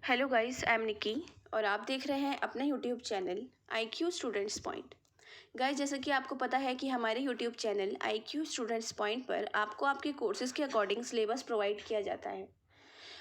Hello guys, I am निकी और आप देख रहे हैं अपना YouTube channel IQ students point. Guys, जैसा कि आपको पता है कि हमारे YouTube channel IQ students point पर आपको आपके कोर्सेज़ के अकॉर्डिंग सिलेबस प्रोवाइड किया जाता है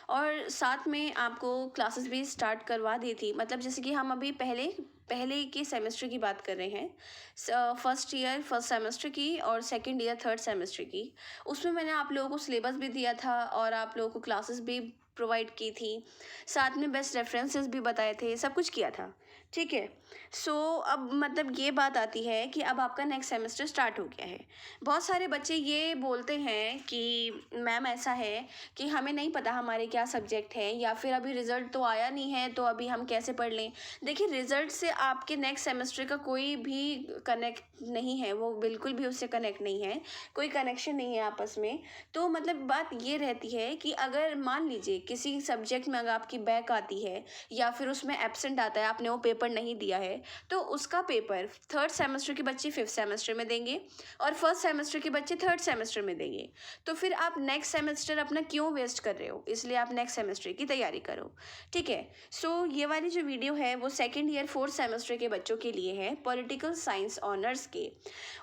और साथ में आपको क्लासेस भी स्टार्ट करवा दी थी। मतलब जैसे कि हम अभी पहले पहले के सेमेस्टर की बात कर रहे हैं, फर्स्ट ईयर फर्स्ट सेमेस्टर की और सेकंड ईयर थर्ड सेमेस्टर की। उसमें मैंने आप लोगों को सिलेबस भी दिया था और आप लोगों को क्लासेस भी प्रोवाइड की थी, साथ में बेस्ट रेफरेंसेस भी बताए थे, सब कुछ किया था। ठीक है। सो अब मतलब ये बात आती है कि अब आपका नेक्स्ट सेमेस्टर स्टार्ट हो गया है। बहुत सारे बच्चे ये बोलते हैं कि मैम ऐसा है कि हमें नहीं पता हमारे क्या सब्जेक्ट हैं, या फिर अभी रिज़ल्ट तो आया नहीं है तो अभी हम कैसे पढ़ लें। देखिए, रिज़ल्ट से आपके नेक्स्ट सेमेस्टर का कोई भी कनेक्ट नहीं है, वो बिल्कुल भी उससे कनेक्ट नहीं है, कोई कनेक्शन नहीं है आपस में। तो मतलब बात ये रहती है कि अगर मान लीजिए किसी सब्जेक्ट में अगर आपकी बैक आती है या फिर उसमें एब्सेंट आता है, आपने वो पेपर नहीं दिया है, तो उसका पेपर थर्ड सेमेस्टर के बच्चे फिफ्थ सेमेस्टर में देंगे और फर्स्ट सेमेस्टर के बच्चे थर्ड सेमेस्टर में देंगे। तो फिर आप नेक्स्ट सेमेस्टर अपना क्यों वेस्ट कर रहे हो? इसलिए आप नेक्स्ट सेमेस्टर की तैयारी करो। ठीक है। सो ये वाली जो वीडियो है वो सेकेंड ईयर फोर्थ सेमेस्टर के बच्चों के लिए है, पॉलिटिकल साइंस ऑनर्स के।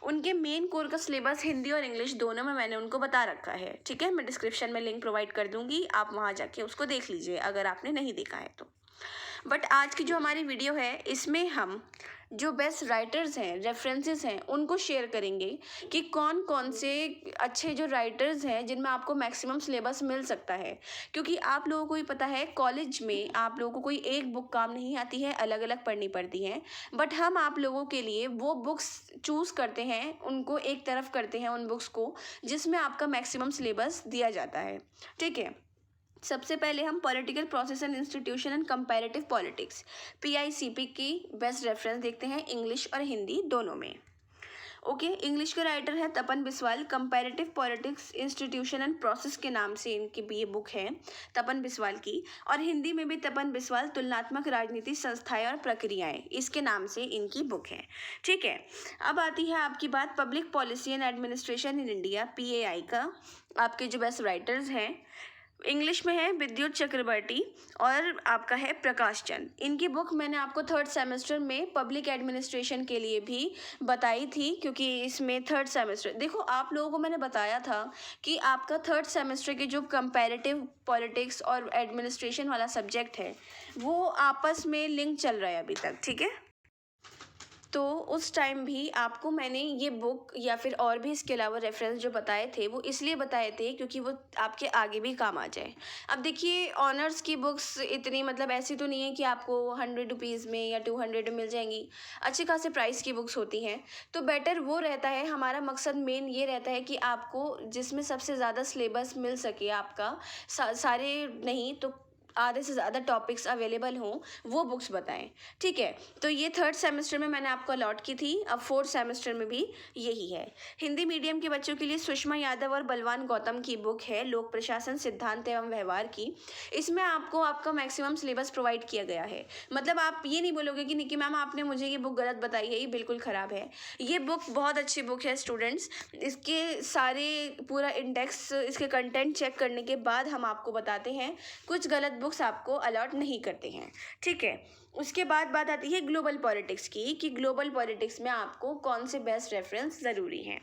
उनके मेन कोर का सिलेबस हिंदी और इंग्लिश दोनों में मैंने उनको बता रखा है। ठीक है, मैं डिस्क्रिप्शन में लिंक प्रोवाइड कर दूंगी, आप वहाँ जाके उसको देख लीजिए अगर आपने नहीं देखा है तो। बट आज की जो हमारी वीडियो है इसमें हम जो बेस्ट राइटर्स हैं, रेफरेंसेस हैं, उनको शेयर करेंगे कि कौन कौन से अच्छे जो राइटर्स हैं जिनमें आपको मैक्सिमम सिलेबस मिल सकता है। क्योंकि आप लोगों को ही पता है कॉलेज में आप लोगों को कोई एक बुक काम नहीं आती है, अलग अलग पढ़नी पड़ती हैं। बट हम आप लोगों के लिए वो बुक्स चूज़ करते हैं, उनको एक तरफ करते हैं उन बुक्स को जिसमें आपका मैक्सिमम सिलेबस दिया जाता है। ठीक है। सबसे पहले हम political process and institution and comparative politics PICP की बेस्ट रेफरेंस देखते हैं, इंग्लिश और हिंदी दोनों में। ओके, इंग्लिश का राइटर है Tapan Biswal, comparative politics institution and process के नाम से इनकी भी ये बुक है तपन बिस्वाल की। और हिंदी में भी तपन बिस्वाल, तुलनात्मक राजनीति, संस्थाएं और प्रक्रियाएं, इसके नाम से इनकी बुक है। ठीक है। अब आती है आपकी बात public policy and administration in India PAI का। आपके जो बेस्ट राइटर्स हैं, इंग्लिश में है विद्युत चक्रवर्ती और आपका है प्रकाश चंद। इनकी बुक मैंने आपको थर्ड सेमेस्टर में पब्लिक एडमिनिस्ट्रेशन के लिए भी बताई थी, क्योंकि इसमें थर्ड सेमेस्टर देखो, आप लोगों को मैंने बताया था कि आपका थर्ड सेमेस्टर के जो कंपैरेटिव पॉलिटिक्स और एडमिनिस्ट्रेशन वाला सब्जेक्ट है वो आपस में लिंक चल रहा है अभी तक। ठीक है। तो उस टाइम भी आपको मैंने ये बुक या फिर और भी इसके अलावा रेफरेंस जो बताए थे वो इसलिए बताए थे क्योंकि वो आपके आगे भी काम आ जाए। अब देखिए, ऑनर्स की बुक्स इतनी मतलब ऐसी तो नहीं है कि आपको 100 रुपीज़ में या 200 में मिल जाएंगी, अच्छे खासे प्राइस की बुक्स होती हैं। तो बेटर वो रहता है, हमारा मकसद मेन ये रहता है कि आपको जिसमें सबसे ज़्यादा सिलेबस मिल सके आपका, सारे नहीं तो आधे से ज़्यादा टॉपिक्स अवेलेबल हों, वो बुक्स बताएं। ठीक है। तो ये थर्ड सेमेस्टर में मैंने आपको अलॉट की थी, अब फोर्थ सेमेस्टर में भी यही है। हिंदी मीडियम के बच्चों के लिए सुषमा यादव और बलवान गौतम की बुक है लोक प्रशासन सिद्धांत एवं व्यवहार की। इसमें आपको आपका मैक्सिमम सिलेबस प्रोवाइड किया गया है। मतलब आप ये नहीं बोलोगे कि निकी मैम आपने मुझे ये बुक गलत बताई है, ये बिल्कुल ख़राब है। ये बुक बहुत अच्छी बुक है स्टूडेंट्स। इसके सारे पूरा इंडेक्स, इसके कंटेंट चेक करने के बाद हम आपको बताते हैं, कुछ गलत बुक्स आपको अलॉट नहीं करते हैं। ठीक है। उसके बाद बात आती है ग्लोबल पॉलिटिक्स की, कि ग्लोबल पॉलिटिक्स में आपको कौन से बेस्ट रेफरेंस ज़रूरी हैं।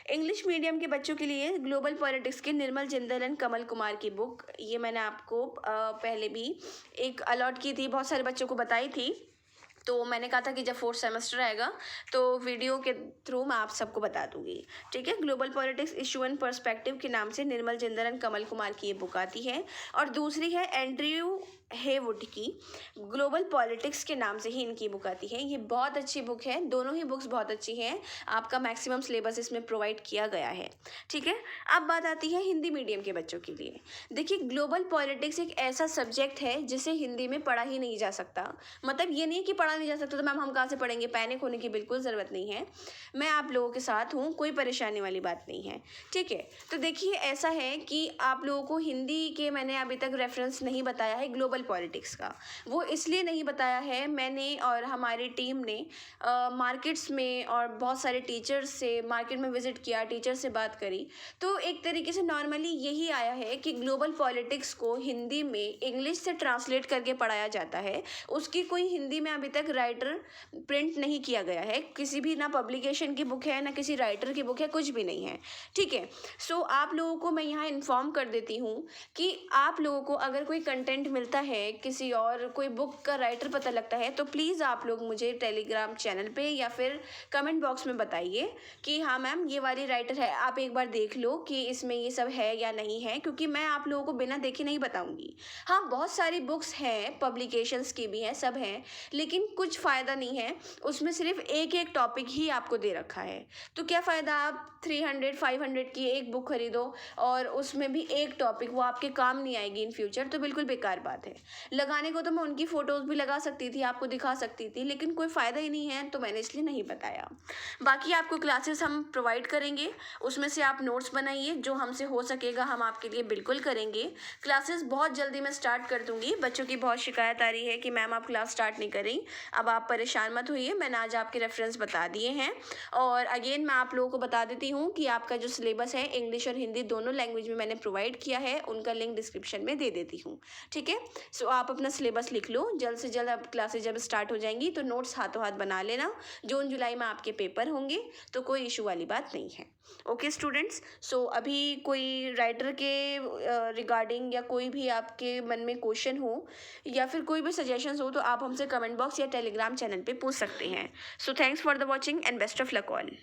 इंग्लिश मीडियम के बच्चों के लिए ग्लोबल पॉलिटिक्स के निर्मल जिंदल एंड कमल कुमार की बुक, ये मैंने आपको पहले भी एक अलॉट की थी, बहुत सारे बच्चों को बताई थी। तो मैंने कहा था कि जब फोर्थ सेमेस्टर आएगा तो वीडियो के थ्रू मैं आप सबको बता दूंगी। ठीक है। Global politics issue and perspective के नाम से निर्मल जिंदल एंड कमल कुमार की ये बुक आती है। और दूसरी है एंड्रयू हेवुड की, ग्लोबल पॉलिटिक्स के नाम से ही इनकी बुक आती है। ये बहुत अच्छी बुक है, दोनों ही बुक्स बहुत अच्छी हैं, आपका मैक्सिमम सिलेबस इसमें प्रोवाइड किया गया है। ठीक है। अब बात आती है हिंदी मीडियम के बच्चों के लिए। देखिए, ग्लोबल पॉलिटिक्स एक ऐसा सब्जेक्ट है जिसे हिंदी में पढ़ा ही नहीं जा सकता। मतलब ये नहीं कि पढ़ा नहीं जा सकता तो मैम हम कहाँ से पढ़ेंगे, पैनिक होने की बिल्कुल ज़रूरत नहीं है, मैं आप लोगों के साथ हूँ, कोई परेशानी वाली बात नहीं है। ठीक है। तो देखिए, ऐसा है कि आप लोगों को हिंदी के मैंने अभी तक रेफरेंस नहीं बताया है ग्लोबल पॉलिटिक्स का। वो इसलिए नहीं बताया है मैंने और हमारी टीम ने मार्केट्स में और बहुत सारे टीचर्स से मार्केट में विजिट किया, टीचर से बात करी, तो एक तरीके से नॉर्मली यही आया है कि ग्लोबल पॉलिटिक्स को हिंदी में इंग्लिश से ट्रांसलेट करके पढ़ाया जाता है। उसकी कोई हिंदी में अभी तक राइटर प्रिंट नहीं किया गया है, किसी भी ना पब्लिकेशन की बुक है ना किसी राइटर की बुक है, कुछ भी नहीं है। ठीक है, सो आप लोगों को मैं यहाँ इन्फॉर्म कर देती हूँ कि आप लोगों को अगर कोई कंटेंट मिलता है, किसी और कोई बुक का राइटर पता लगता है, तो प्लीज़ आप लोग मुझे टेलीग्राम चैनल पे या फिर कमेंट बॉक्स में बताइए कि हाँ मैम ये वाली राइटर है, आप एक बार देख लो कि इसमें ये सब है या नहीं है, क्योंकि मैं आप लोगों को बिना देखे नहीं बताऊंगी। हाँ, बहुत सारी बुक्स हैं, पब्लिकेशंस की भी हैं, सब हैं, लेकिन कुछ फ़ायदा नहीं है, उसमें सिर्फ एक एक टॉपिक ही आपको दे रखा है। तो क्या फ़ायदा आप 300-500 की एक बुक खरीदो और उसमें भी एक टॉपिक, वो आपके काम नहीं आएगी इन फ्यूचर, तो बिल्कुल बेकार बात है। लगाने को तो मैं उनकी फ़ोटोज़ भी लगा सकती थी, आपको दिखा सकती थी, लेकिन कोई फ़ायदा ही नहीं है, तो मैंने इसलिए नहीं बताया। बाकी आपको क्लासेस हम प्रोवाइड करेंगे, उसमें से आप नोट्स बनाइए, जो हमसे हो सकेगा हम आपके लिए बिल्कुल करेंगे। क्लासेस बहुत जल्दी मैं स्टार्ट कर दूँगी। बच्चों की बहुत शिकायत आ रही है कि मैम आप क्लास स्टार्ट नहीं करें। अब आप परेशान मत होइए, मैंने आज आपके रेफरेंस बता दिए हैं। और अगेन मैं आप लोगों को बता देती हूँ कि आपका जो सिलेबस है इंग्लिश और हिंदी दोनों लैंग्वेज में मैंने प्रोवाइड किया है, उनका लिंक डिस्क्रिप्शन में दे देती हूँ। ठीक है, सो आप अपना सिलेबस लिख लो, जल्द से जल्द अब क्लासेस जब स्टार्ट हो जाएंगी तो नोट्स हाथों हाथ बना लेना। जून जुलाई में आपके पेपर होंगे, तो कोई इशू वाली बात नहीं है। ओके स्टूडेंट्स, सो अभी कोई राइटर के रिगार्डिंग या कोई भी आपके मन में क्वेश्चन हो या फिर कोई भी सजेशंस हो, तो आप हमसे कमेंट बॉक्स या टेलीग्राम चैनल पे पूछ सकते हैं। So thanks for the watching and best of luck all.